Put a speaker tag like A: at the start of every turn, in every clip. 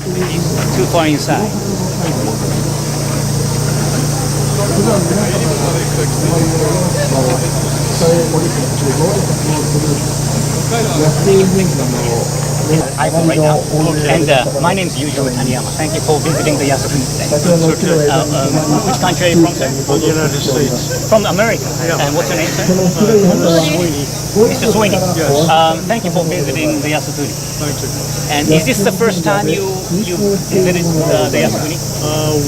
A: too far inside. iPhone right now. And my name is Yujiro Taniyama. Thank you for visiting the Yasukuni today. Which country are you from, sir?
B: From the United States.
A: From America.
B: Yeah.
A: And what's your name, sir?
B: Sweeney.
A: Mr. Sweeney.
B: Yes.
A: Thank you for visiting the Yasukuni.
B: Thank you.
A: And is this the first time you visited the Yasukuni?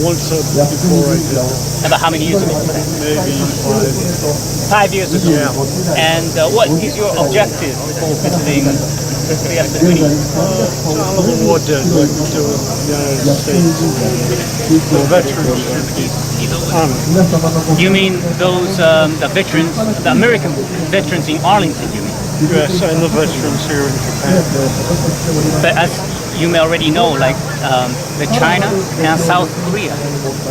B: Once before I did.
A: About how many years ago?
B: Maybe 5.
A: 5 years ago.
B: Yeah.
A: And what is your objective for visiting the Yasukuni?
B: War dead, like to the United States. The veterans should be honored.
A: You mean those the veterans, the American veterans in Arlington? You mean?
B: Yes, and the veterans here in Japan.
A: But as you may already know, like the China and South Korea,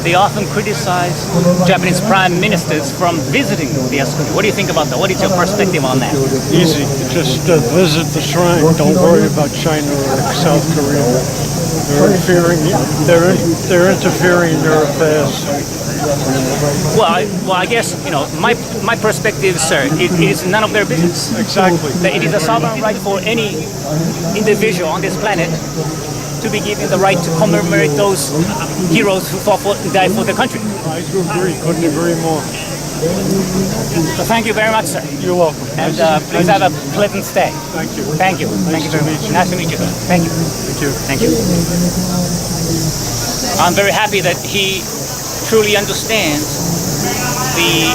A: they often criticize Japanese prime ministers from visiting the Yasukuni. What do you think about that? What is your perspective on that?
B: Easy. Just visit the shrine. Don't worry about China or South Korea. They're interfering in your affairs.
A: Well, I guess my perspective, sir. It is none of their business.
B: Exactly.
A: That it is a sovereign right for any individual on this planet to be given the right to commemorate those heroes who fought and died for the country.
B: I do agree. Couldn't agree more.
A: So thank you very much, sir.
B: You're welcome.
A: And please have a pleasant stay.
B: Thank you.
A: Thank you. Thank you very much. Nice to meet you, sir. Thank you.
B: Thank you.
A: Thank you. I'm very happy that he truly understands the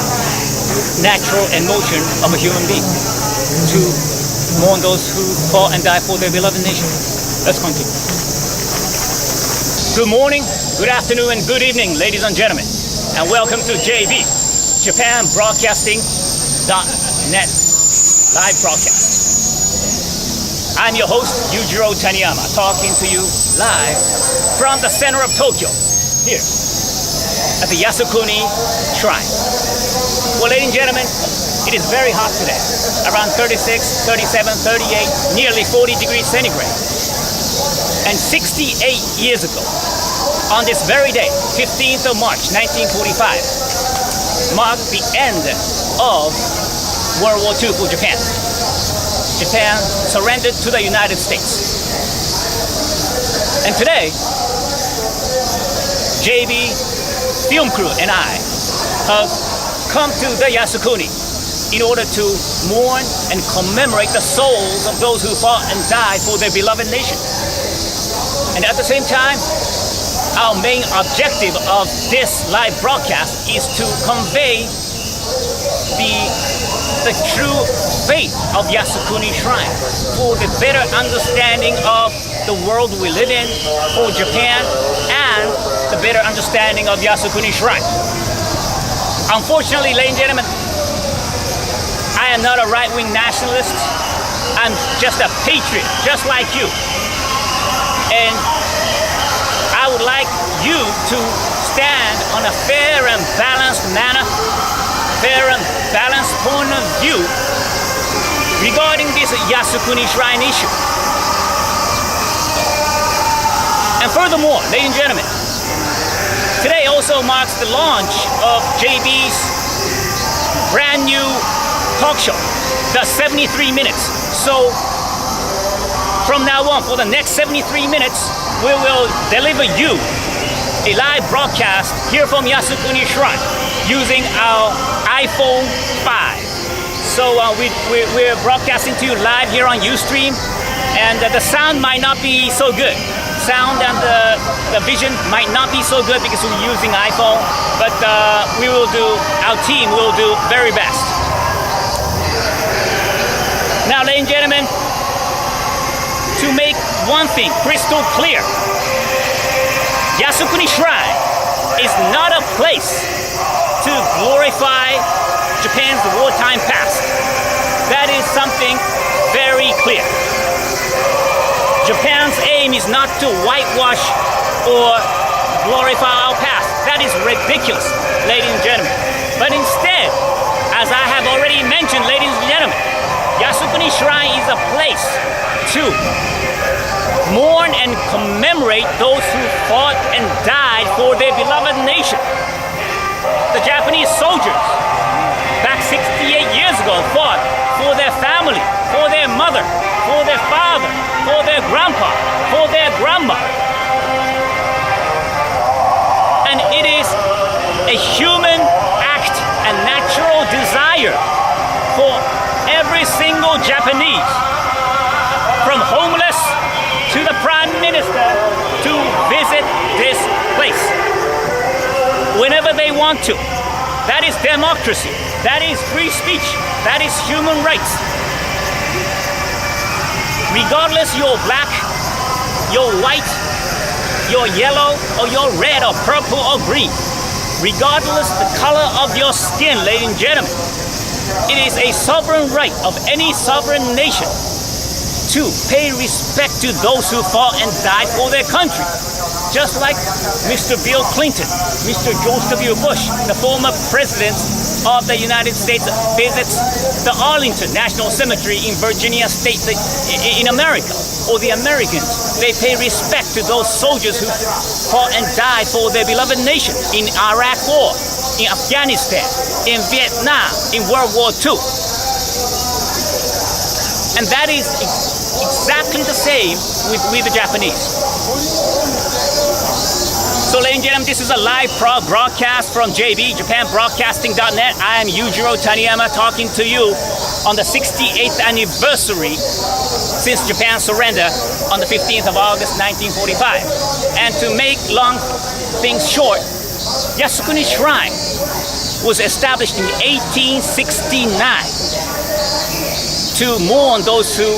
A: natural emotion of a human being to mourn those who fought and died for their beloved nation. Let's continue. Good morning, good afternoon, and good evening, ladies and gentlemen, and welcome to JB, Japan Broadcasting.net live broadcast. I'm your host, Yujiro Taniyama, talking to you live from the center of Tokyo, here at the Yasukuni Shrine. Well, ladies and gentlemen, it is very hot today, around 36, 37, 38, nearly 40 degrees centigrade. And 68 years ago, on this very day, 15th of March, 1945, marked the end of World War II for Japan. Japan surrendered to the United States. And today, JB film crew and I have come to the Yasukuni in order to mourn and commemorate the souls of those who fought and died for their beloved nation. And at the same time, our main objective of this live broadcast is to convey the true faith of Yasukuni Shrine for the better understanding of the world we live in, for Japan, and the better understanding of Yasukuni Shrine. Unfortunately, ladies and gentlemen, I am not a right-wing nationalist. I'm just a patriot, just like you. And I would like you to stand on a fair and balanced manner, fair and balanced point of view regarding this Yasukuni Shrine issue. And furthermore, ladies and gentlemen, today also marks the launch of JB's brand new talk show, the 73 Minutes. So from now on, for the next 73 minutes, we will deliver you a live broadcast here from Yasukuni Shrine using our iPhone 5. So we're broadcasting to you live here on Ustream, and the sound might not be so good. Sound and the vision might not be so good because we're using iPhone, but our team will do very best. Now, ladies and gentlemen, to make one thing crystal clear, Yasukuni Shrine is not a place to glorify Japan's wartime past. That is something very clear. Japan's aim is not to whitewash or glorify our past. That is ridiculous, ladies and gentlemen. But instead, as I have already mentioned, ladies and gentlemen, Yasukuni Shrine is a place to mourn and commemorate those who fought and died for their beloved nation. The Japanese soldiers back 68 years ago fought for their family, for their mother, for their father, for their grandpa, for their grandma. And it is a human act and natural desire for every single Japanese, from homeless to the Prime Minister, to visit this place whenever they want to. That is democracy. That is free speech. That is human rights. Regardless you're black, you're white, you're yellow, or you're red, or purple, or green, regardless the color of your skin, ladies and gentlemen, it is a sovereign right of any sovereign nation to pay respect to those who fought and died for their country. Just like Mr. Bill Clinton, Mr. George W. Bush, the former president of the United States, visits the Arlington National Cemetery in Virginia State in America, or the Americans. They pay respect to those soldiers who fought and died for their beloved nation in Iraq War, in Afghanistan, in Vietnam, in World War II. And that is exactly the same with the Japanese. So, ladies and gentlemen, this is a live broadcast from JB, Japan Broadcasting.net. I am Yujiro Taniyama talking to you on the 68th anniversary since Japan's surrender on the 15th of August 1945. And to make long things short, Yasukuni Shrine was established in 1869 to mourn those who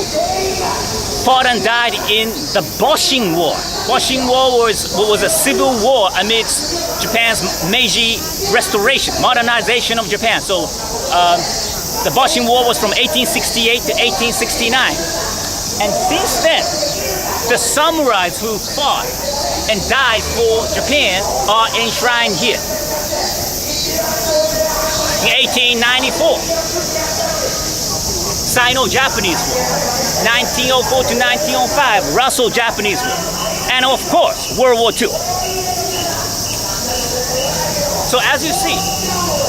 A: fought and died in the Boshin War. Boshin War was a civil war amidst Japan's Meiji restoration, modernization of Japan. So the Boshin War was from 1868 to 1869. And since then, the samurais who fought and died for Japan are enshrined here. In 1894, Sino-Japanese War, 1904 to 1905, Russo-Japanese War, and of course, World War II. So as you see,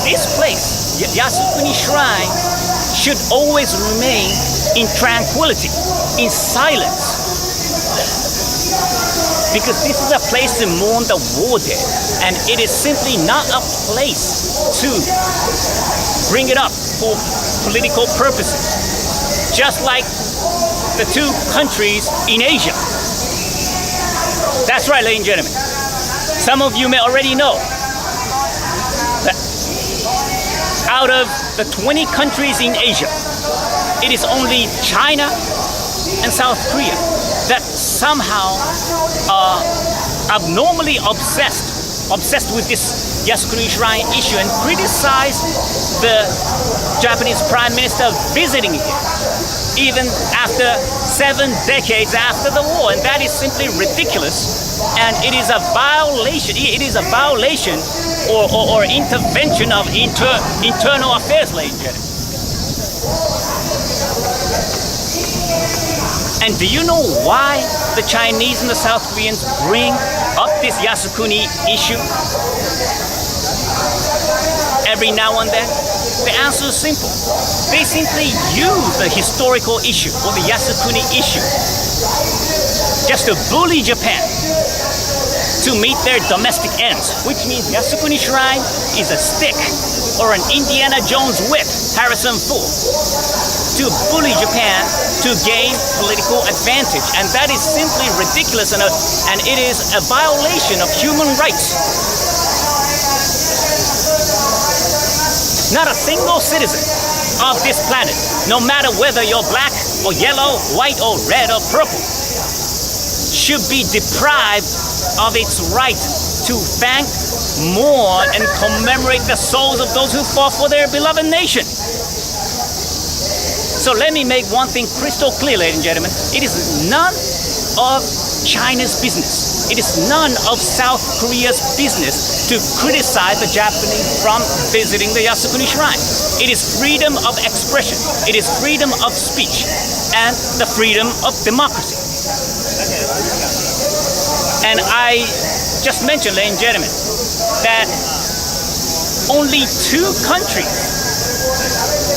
A: this place, Yasukuni Shrine, should always remain in tranquility, in silence. Because this is a place to mourn the war dead, and it is simply not a place to bring it up for political purposes. Just like the two countries in Asia. That's right, ladies and gentlemen. Some of you may already know that out of the 20 countries in Asia, it is only China and South Korea that somehow are abnormally obsessed with this Yasukuni Shrine issue and criticize the Japanese Prime Minister visiting here, even after 7 decades after the war. And that is simply ridiculous, and it is a violation. It is a violation or intervention of internal affairs, ladies and gentlemen. And do you know why the Chinese and the South Koreans bring up this Yasukuni issue every now and then? The answer is simple. They simply use the historical issue or the Yasukuni issue just to bully Japan to meet their domestic ends, which means Yasukuni Shrine is a stick or an Indiana Jones whip, Harrison Ford, to bully Japan to gain political advantage. And that is simply ridiculous, and it is a violation of human rights. Not a single citizen of this planet, no matter whether you're black or yellow, white or red or purple, should be deprived of its right to thank, mourn, and commemorate the souls of those who fought for their beloved nation. So let me make one thing crystal clear, ladies and gentlemen. It is none of China's business. It is none of South Korea's business to criticize the Japanese from visiting the Yasukuni Shrine. It is freedom of expression. It is freedom of speech and the freedom of democracy. And I just mentioned, ladies and gentlemen, that only 2 countries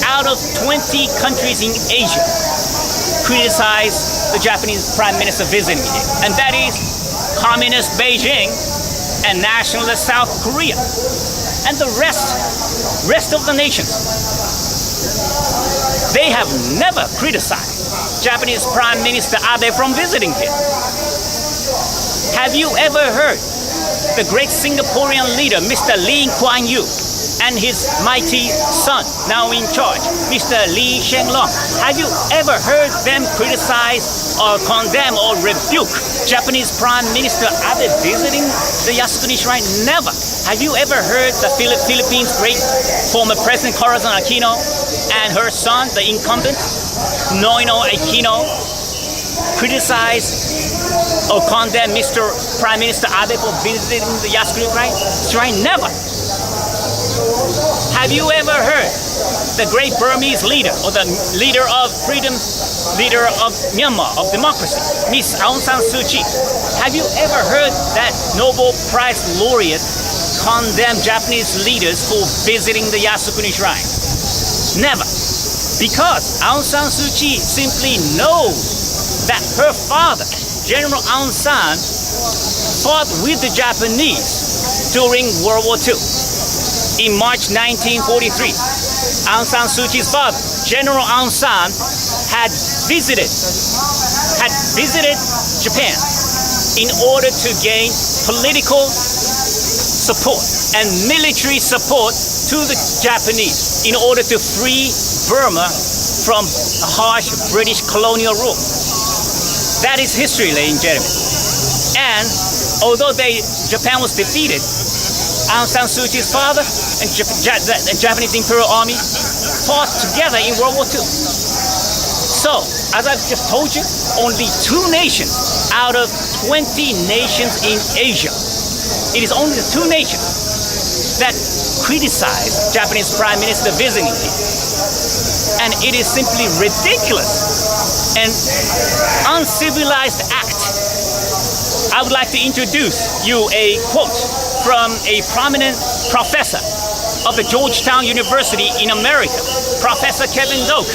A: out of 20 countries in Asia criticize the Japanese Prime Minister visiting here, and that is Communist Beijing and Nationalist South Korea, and the rest of the nations. They have never criticized Japanese Prime Minister Abe from visiting here. Have you ever heard the great Singaporean leader, Mr. Lee Kuan Yew, and his mighty son, now in charge, Mr. Lee Hsien Loong? Have you ever heard them criticize or condemn or rebuke Japanese Prime Minister Abe visiting the Yasukuni Shrine? Never. Have you ever heard the Philippines' great former President Corazon Aquino and her son, the incumbent, Noino Aquino, criticize or condemn Mr. Prime Minister Abe for visiting the Yasukuni Shrine? Never. Have you ever heard the great Burmese leader or the leader of freedom, leader of Myanmar, of democracy, Miss Aung San Suu Kyi? Have you ever heard that Nobel Prize laureate condemn Japanese leaders for visiting the Yasukuni Shrine? Never. Because Aung San Suu Kyi simply knows that her father, General Aung San, fought with the Japanese during World War II. In March 1943, Aung San Suu Kyi's father, General Aung San, had visited Japan in order to gain political support and military support to the Japanese in order to free Burma from harsh British colonial rule. That is history, ladies and gentlemen. And although Japan was defeated, Aung San Suu Kyi's father and the Japanese Imperial Army fought together in World War II. So, as I've just told you, only 2 nations out of 20 nations in Asia, it is only the 2 nations that criticize Japanese Prime Minister visiting here. And it is simply ridiculous and uncivilized act. I would like to introduce you a quote from a prominent professor of the Georgetown University in America, Professor Kevin Doak.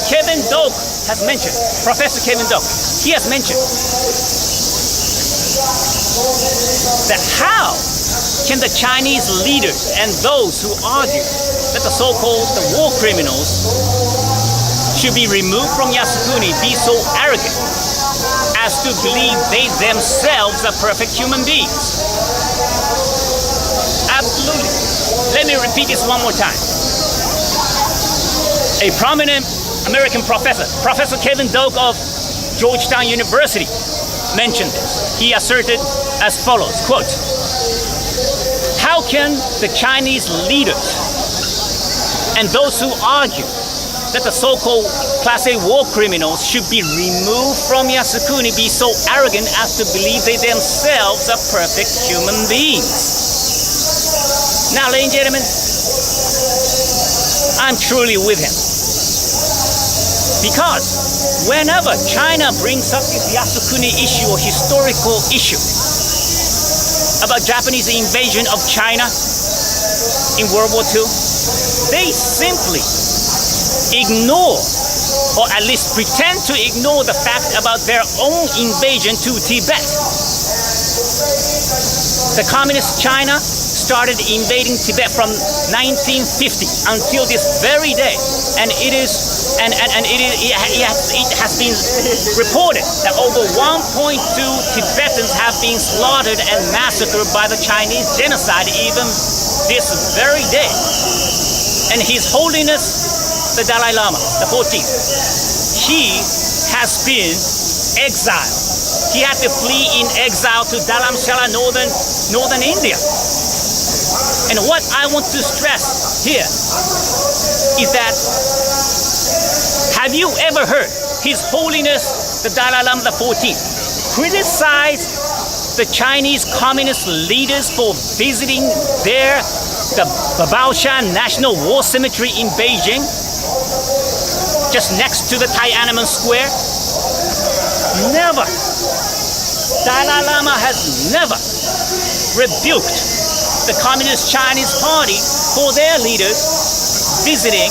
A: Kevin Doak has mentioned, Professor Kevin Doak, he has mentioned that how can the Chinese leaders and those who argue that the so-called war criminals should be removed from Yasukuni be so arrogant as to believe they themselves are perfect human beings? Absolutely. Let me repeat this one more time. A prominent American professor, Professor Kevin Doak of Georgetown University, mentioned this. He asserted as follows, quote, "How can the Chinese leaders and those who argue that the so-called Class A war criminals should be removed from Yasukuni be so arrogant as to believe they themselves are perfect human beings?" Now, ladies and gentlemen, I'm truly with him. Because whenever China brings up this Yasukuni issue or historical issue about Japanese invasion of China in World War II, they simply ignore, or at least pretend to ignore, the fact about their own invasion to Tibet. The communist China started invading Tibet from 1950 until this very day, and it has been reported that over 1.2 Tibetans have been slaughtered and massacred by the Chinese genocide even this very day. And His Holiness the Dalai Lama, the 14th, he has been exiled. He had to flee in exile to Dharamshala, northern India. And what I want to stress here is that, have you ever heard His Holiness the Dalai Lama the 14th criticized the Chinese communist leaders for visiting the Babaoshan National War Cemetery in Beijing, just next to the Tiananmen Square? Never. Dalai Lama has never rebuked the Communist Chinese Party for their leaders visiting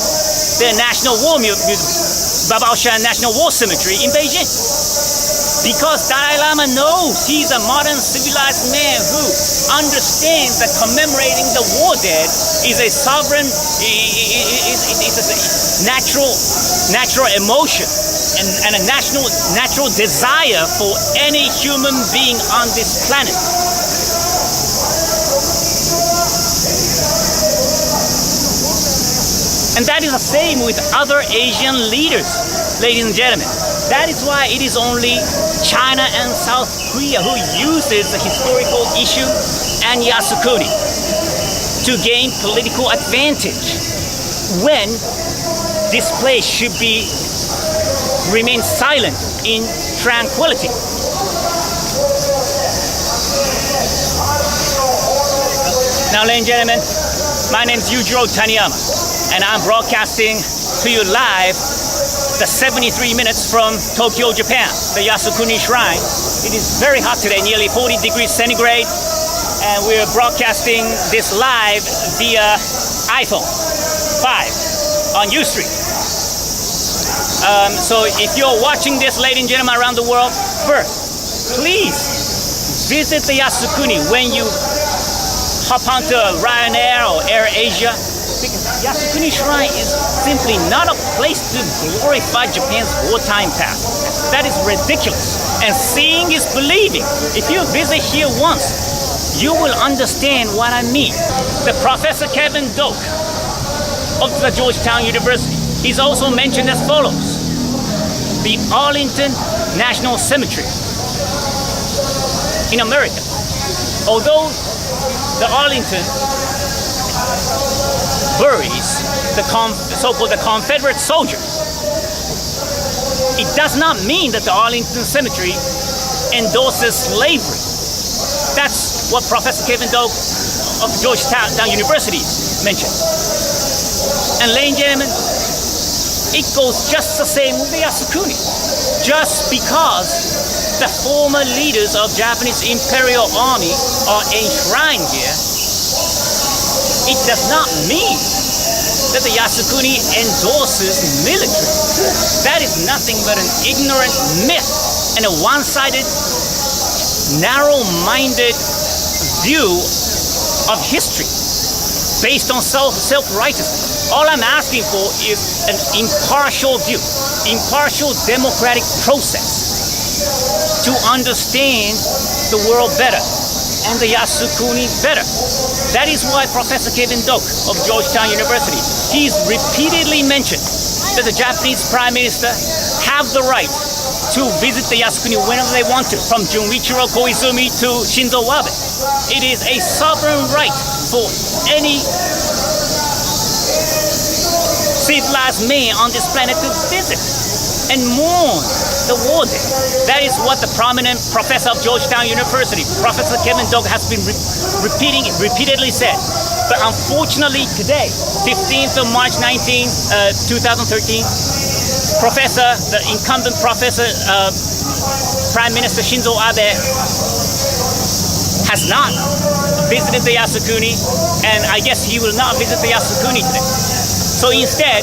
A: their National War Babaoshan National War Cemetery in Beijing. Because Dalai Lama knows he's a modern civilized man who understands that commemorating the war dead is a sovereign, it's a natural emotion and a natural desire for any human being on this planet. And that is the same with other Asian leaders, ladies and gentlemen. That is why it is only China and South Korea who uses the historical issue and Yasukuni to gain political advantage when this place should remain silent in tranquility. Now, ladies and gentlemen, my name is Yujiro Taniyama, and I'm broadcasting to you live the 73 minutes from Tokyo, Japan, the Yasukuni Shrine. It is very hot today, nearly 40 degrees centigrade, and we're broadcasting this live via iPhone 5 on Ustream. So if you're watching this, ladies and gentlemen, around the world, first, please visit the Yasukuni when you hop onto Ryanair or Air Asia. Because Yasukuni Shrine is simply not a place to glorify Japan's wartime past. That is ridiculous. And seeing is believing. If you visit here once, you will understand what I mean. The Professor Kevin Doak of the Georgetown University, he's also mentioned as follows. The Arlington National Cemetery in America. Although the Arlington buries the so-called Confederate soldiers, it does not mean that the Arlington Cemetery endorses slavery. That's what Professor Kevin Doak of Georgetown University mentioned. And ladies and gentlemen, it goes just the same with the Yasukuni. Just because the former leaders of Japanese Imperial Army are enshrined here, it does not mean that the Yasukuni endorses military. That is nothing but an ignorant myth and a one-sided, narrow-minded view of history based on self-righteousness. All I'm asking for is an impartial view, impartial democratic process to understand the world better and the Yasukuni better. That is why Professor Kevin Doak of Georgetown University, he's repeatedly mentioned that the Japanese Prime Minister have the right to visit the Yasukuni whenever they want to, from Junichiro Koizumi to Shinzo Abe. It is a sovereign right for any civilized man on this planet to visit and mourn the war dead. That is what the prominent professor of Georgetown University, Professor Kevin Doak, has been repeatedly said. But unfortunately today, 15th of March 2013, the incumbent professor, Prime Minister Shinzo Abe, has not visited the Yasukuni, and I guess he will not visit the Yasukuni today. So instead,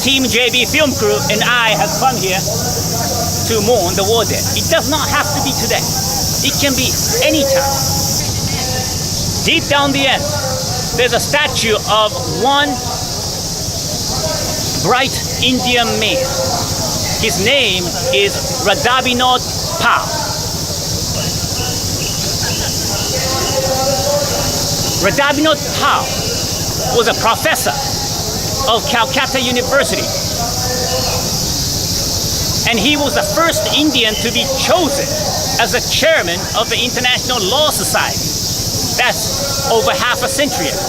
A: Team JB Film Crew and I have come here to mourn the war dead. It does not have to be today. It can be anytime. Deep down the end, there's a statue of one bright Indian man. His name is Radhabinod Pal. Radhabinod Pal was a professor of Calcutta University, and he was the first Indian to be chosen as the chairman of the International Law Society. That's over half a century ago.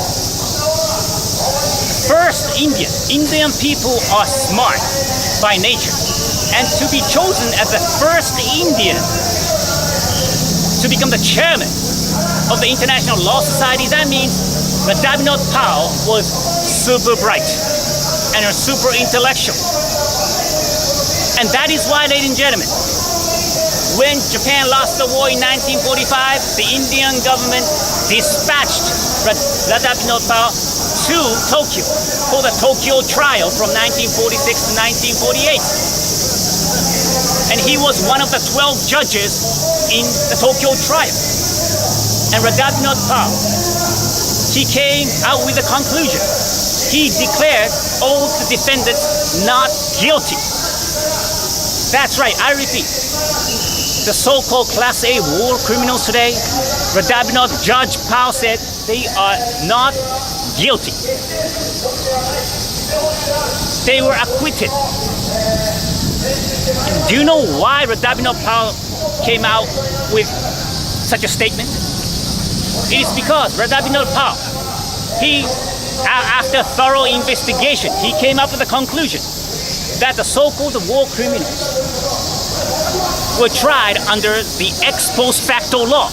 A: First Indian people are smart by nature, and to be chosen as the first Indian to become the chairman of the International Law Society, that means that Davenport Powell was super bright and super intellectual. And that is why, ladies and gentlemen, when Japan lost the war in 1945, the Indian government dispatched Davenport Powell to Tokyo for the Tokyo trial from 1946 to 1948. And he was one of the 12 judges in the Tokyo trial. And Davenport Powell, he came out with a conclusion. He declared all the defendants not guilty. That's right, I repeat. The so-called Class A war criminals today, Davenport Judge Powell said they are not guilty. They were acquitted. Do you know why Davenport Powell came out with such a statement? It is because Davenport Powell, after thorough investigation, he came up with a conclusion that the so-called war criminals were tried under the ex post facto law,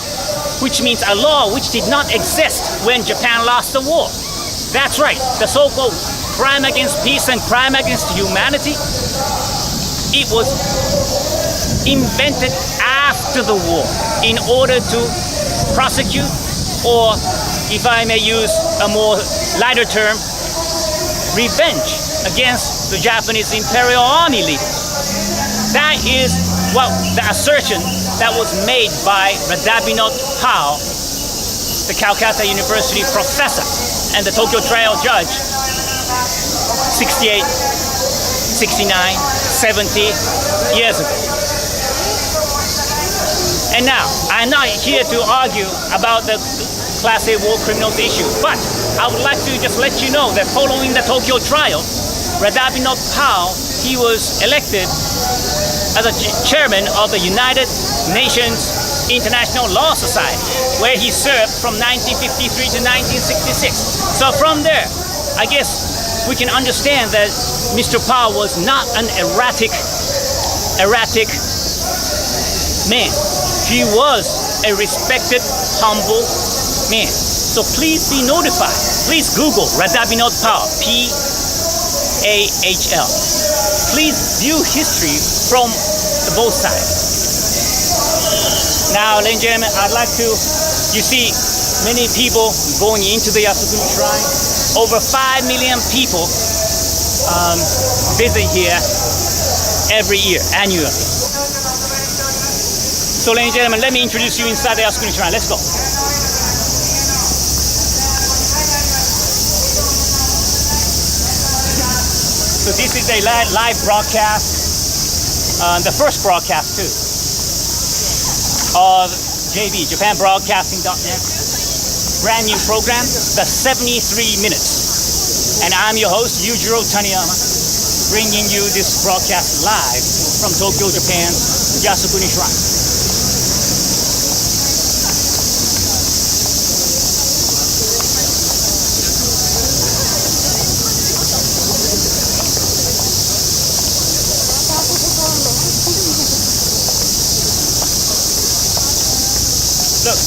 A: which means a law which did not exist when Japan lost the war. That's right, the so-called crime against peace and crime against humanity, it was invented after the war in order to prosecute, or if I may use a more lighter term, revenge against the Japanese Imperial Army leaders. That is what the assertion that was made by Davenport Powell, the Calcutta University professor and the Tokyo trial judge, 68, 69, 70 years ago. And now, I'm not here to argue about the Class A war criminals issue, but I would like to just let you know that following the Tokyo trial, Davenport Powell, he was elected as a chairman of the United Nations International Law Society, where he served from 1953 to 1966. So from there, I guess we can understand that Mr. Powell was not an erratic man. He was a respected, humble man. So please be notified. Please Google Davenport Powell, P-A-H-L. Please view history from both sides. Now, ladies and gentlemen, I'd like to, you see many people going into the Yasukuni Shrine. Over 5 million people visit here every year, annually. So, ladies and gentlemen, let me introduce you inside the Yasukuni Shrine. Let's go. So this is a live broadcast, the first broadcast too, of JB, Japan Broadcasting.net, brand new program, the 73 Minutes. And I'm your host, Yujiro Taniyama, bringing you this broadcast live from Tokyo, Japan's Yasukuni Shrine. Look,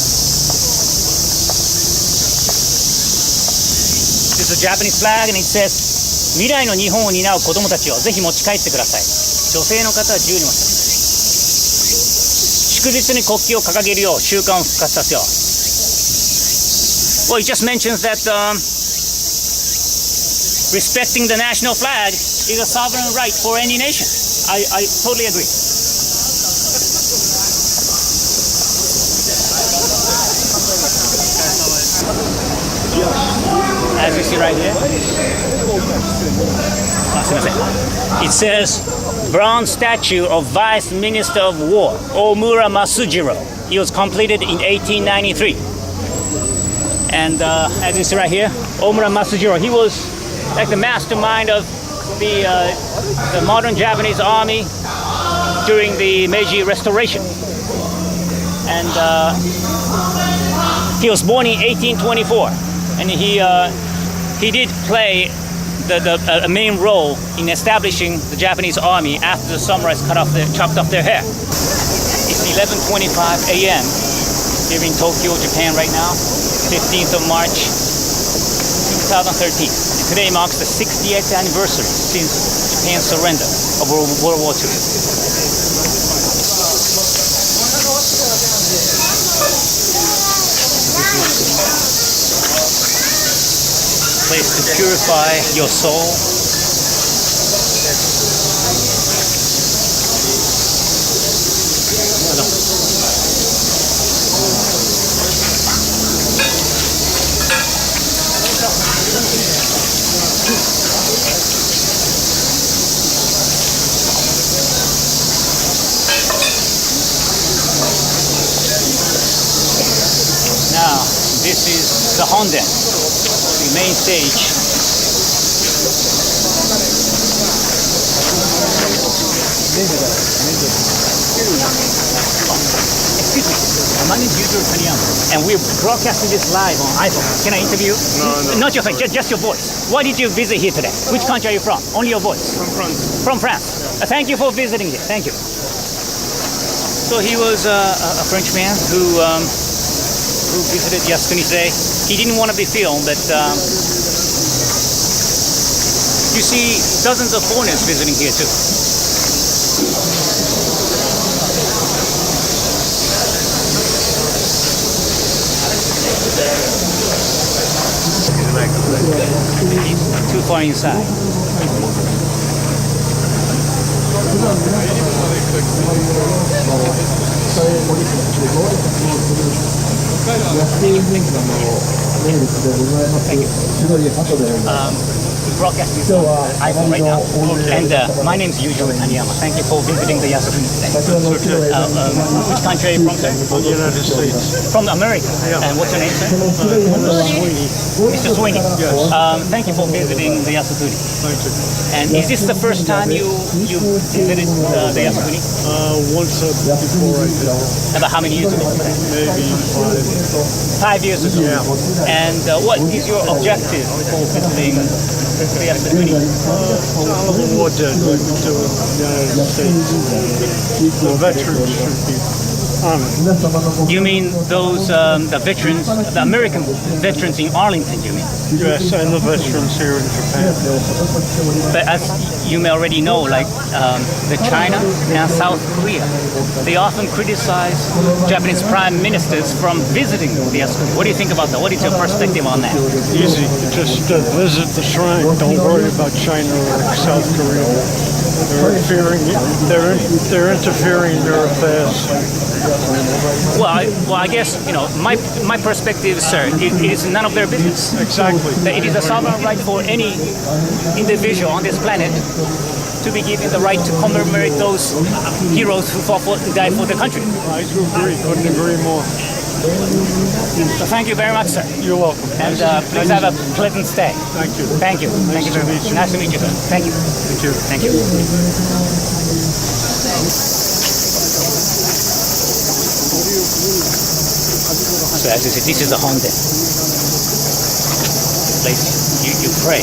A: this is a Japanese flag and it says 未来の日本を担う子供たちをぜひ持ち帰ってください。女性の方は自由に持ち帰ってください。祝日に国旗を掲げるよう習慣を復活させよう。Well, it just mentions that respecting the national flag is a sovereign right for any nation. I totally agree. As you see right here, it says bronze statue of Vice Minister of War Omura Masujiro. He was completed in 1893. And as you see right here, Omura Masujiro, he was like the mastermind of the modern Japanese army during the Meiji Restoration. And he was born in 1824. And he did play a main role in establishing the Japanese army after the samurais chopped off their hair. It's 11:25 a.m. here in Tokyo, Japan right now, 15th of March 2013. Today marks the 60th anniversary since Japan's surrender of World War II. Place to purify your soul. Now, this is the Honden, the main stage. Excuse me, my name is Yasukuni, and we're broadcasting this live on iPhone. Can I interview?
B: No.
A: Not your face, just your voice. Why did you visit here today? Which country are you from? Only your voice.
B: From France.
A: From France. Thank you for visiting here. Thank you. So he was a Frenchman who visited Yasukuni today. He didn't want to be filmed, but you see dozens of foreigners visiting here too. Too far inside. Broadcasting iPhone right now. And my name is Yasukuni. Thank you for visiting the Yasukuni today. Which country are you from, sir?
B: From the United States.
A: From America.
B: Yeah.
A: And what's your name, sir? Mr. Sweeney.
B: Yes.
A: Thank you for visiting the Yasukuni.
B: Thank you.
A: And is this the first time you visited the Yasukuni?
B: Once before I did.
A: About how many years ago?
B: Maybe
A: 5 years ago.
B: Yeah.
A: And what is your objective for visiting the Yasukuni?
B: all of the war dead went to the United States. The veterans should be honored.
A: You mean those the veterans, the American veterans in Arlington? You mean?
B: Yes, and the veterans here in Japan.
A: But as you may already know, like the China and South Korea, they often criticize Japanese prime ministers from visiting the Yasukuni. What do you think about that? What is your perspective on that?
B: Easy. Just visit the shrine. Don't worry about China or South Korea. They're interfering in their affairs.
A: Well, I guess my perspective, sir, it is none of their business.
B: Exactly.
A: That it is a sovereign right for any individual on this planet to be given the right to commemorate those heroes who fought for, died for the country.
B: I do agree. Couldn't agree more.
A: So thank you very much, sir.
B: You're welcome.
A: And please have a pleasant stay.
B: Thank you.
A: Thank you. Thank you very much. Nice to meet you, sir. Thank you.
B: Thank you.
A: Thank you. So as you see, this is a Honda place you pray.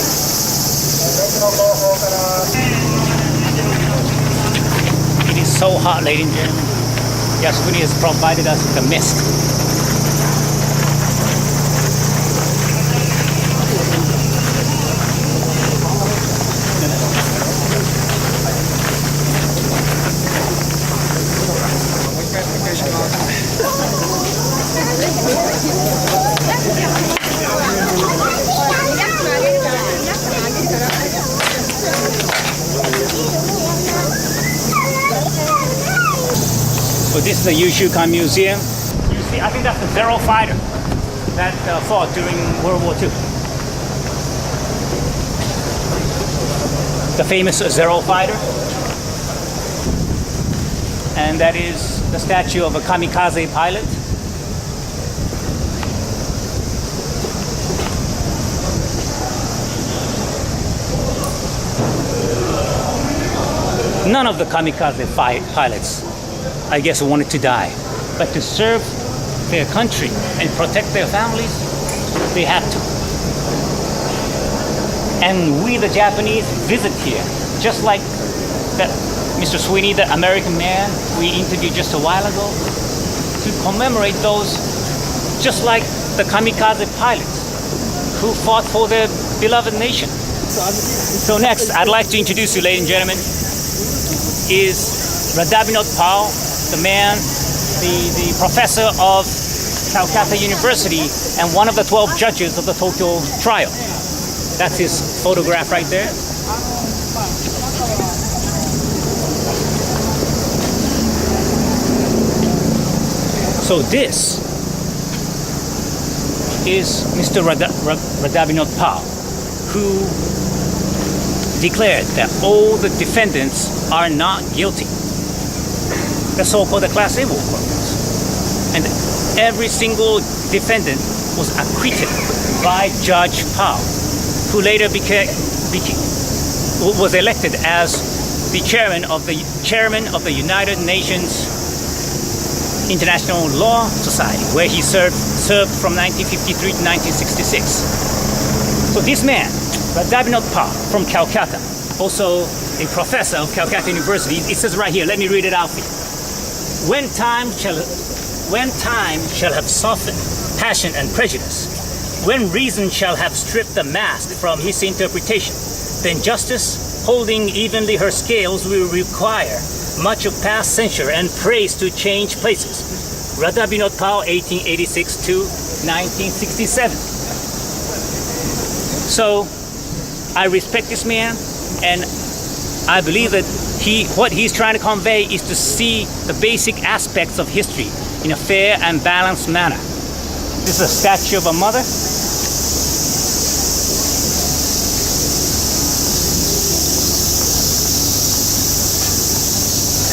A: It is so hot, ladies and gentlemen. Yasukuni has provided us with a mist. So this is the Yasukuni Museum. You see, I think that's the Zero fighter that fought during World War II. The famous Zero fighter. And that is the statue of a kamikaze pilot. None of the kamikaze pilots, I guess, wanted to die. But to serve their country and protect their families, they had to. And we, the Japanese, visit here, just like that Mr. Sweeney, the American man we interviewed just a while ago, to commemorate those just like the kamikaze pilots who fought for their beloved nation. So next, I'd like to introduce you, ladies and gentlemen, is Radhabinot Pal, the man, the professor of Calcutta University and one of the 12 judges of the Tokyo trial. That's his photograph right there. So this is Mr. Radhabinot Pal, who declared that all the defendants are not guilty. The so-called Class A war criminals. And every single defendant was acquitted by Judge Pal, who later was elected as the chairman of the United Nations International Law Society, where he served from 1953 to 1966. So this man, Radhabinot Pal from Calcutta, also a professor of Calcutta University, it says right here, let me read it out for you. When time shall have softened passion and prejudice, when reason shall have stripped the mask from his interpretation, then justice, holding evenly her scales, will require much of past censure and praise to change places. Radhabinot Pal, 1886 to 1967. So, I respect this man, and I believe that what he's trying to convey is to see the basic aspects of history in a fair and balanced manner. This is a statue of a mother.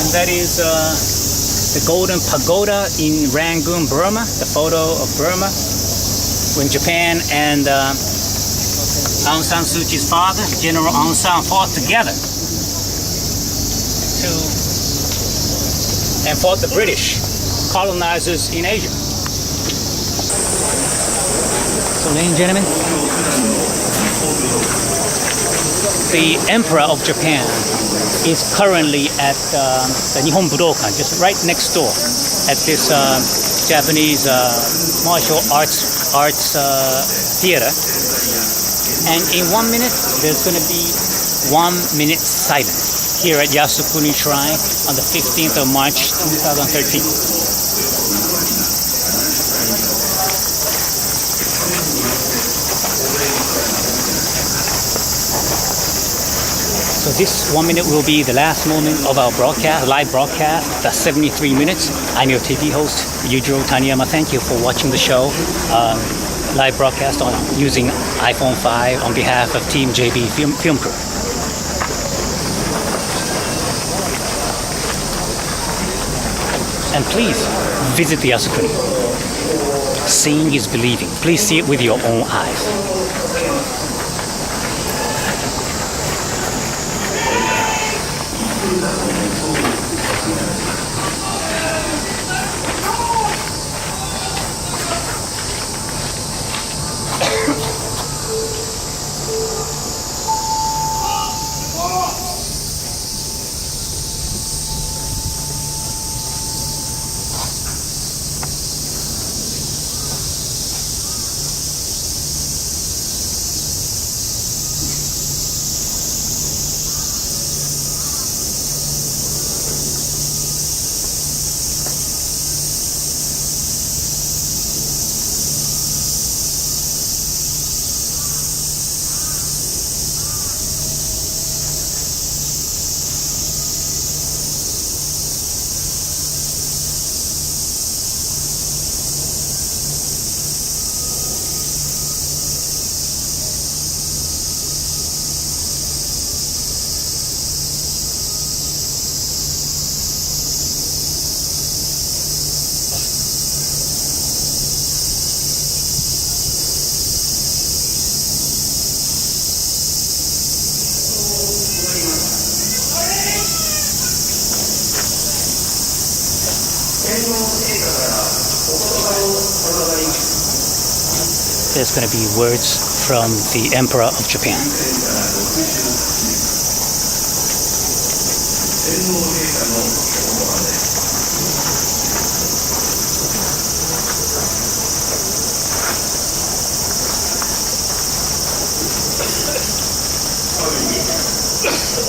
A: And that is the Golden Pagoda in Rangoon, Burma, the photo of Burma, when Japan and Aung San Suu Kyi's father, General Aung San, fought together and fought the British colonizers in Asia. So, ladies and gentlemen, the Emperor of Japan is currently at the Nihon Budokan, just right next door, at this Japanese martial arts theater. And in 1 minute, there's going to be 1 minute silence here at Yasukuni Shrine on the 15th of March 2013. So this 1 minute will be the last moment of our live broadcast. That's 73 minutes. I'm your TV host, Yujiro Taniyama. Thank you for watching the show. Live broadcast using iPhone 5 on behalf of Team JB Film Crew. And please visit the Yasukuni. Seeing is believing. Please see it with your own eyes. There's going to be words from the Emperor of Japan.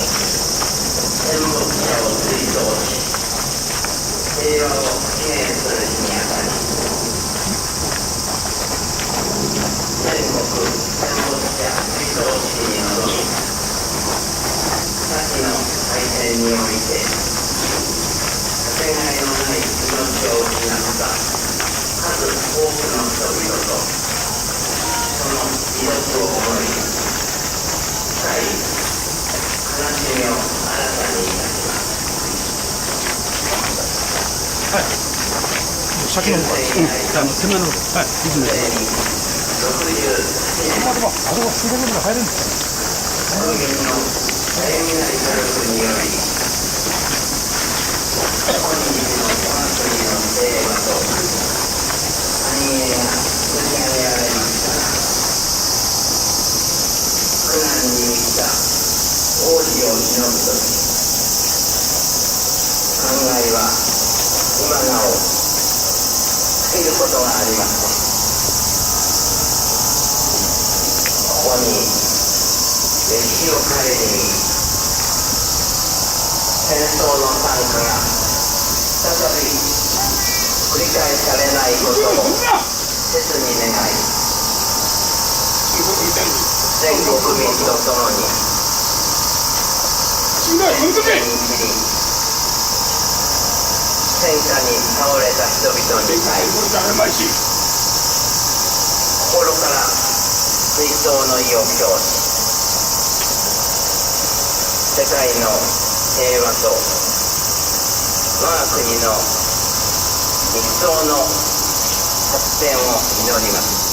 C: 戦没者を追悼し、平和を記念する日にあたり、全国戦没者追悼式に臨み、先の大戦においてかけがえのない命を失った数多くの人々とその遺族を思い、深い悲しみを新たにいたします。
B: はい。先の方から、攻めの方から、はい、いつも。でも、あれは数学で入るんですかね。
C: 病原の絶え間ない努力により、今日の我が国の平和と繁栄が作り上げられましたが、苦難に満ちた往時を忍ぶとき、考えは今なお尽きることがありません。ここに歴史を顧み、戦争の惨禍が再び繰り返されないことを切に願い、全国民とともに戦地に散り、戦火に倒れた人々に対し、心から追悼の意を表し、世界の平和と我が国の一層の発展を祈ります。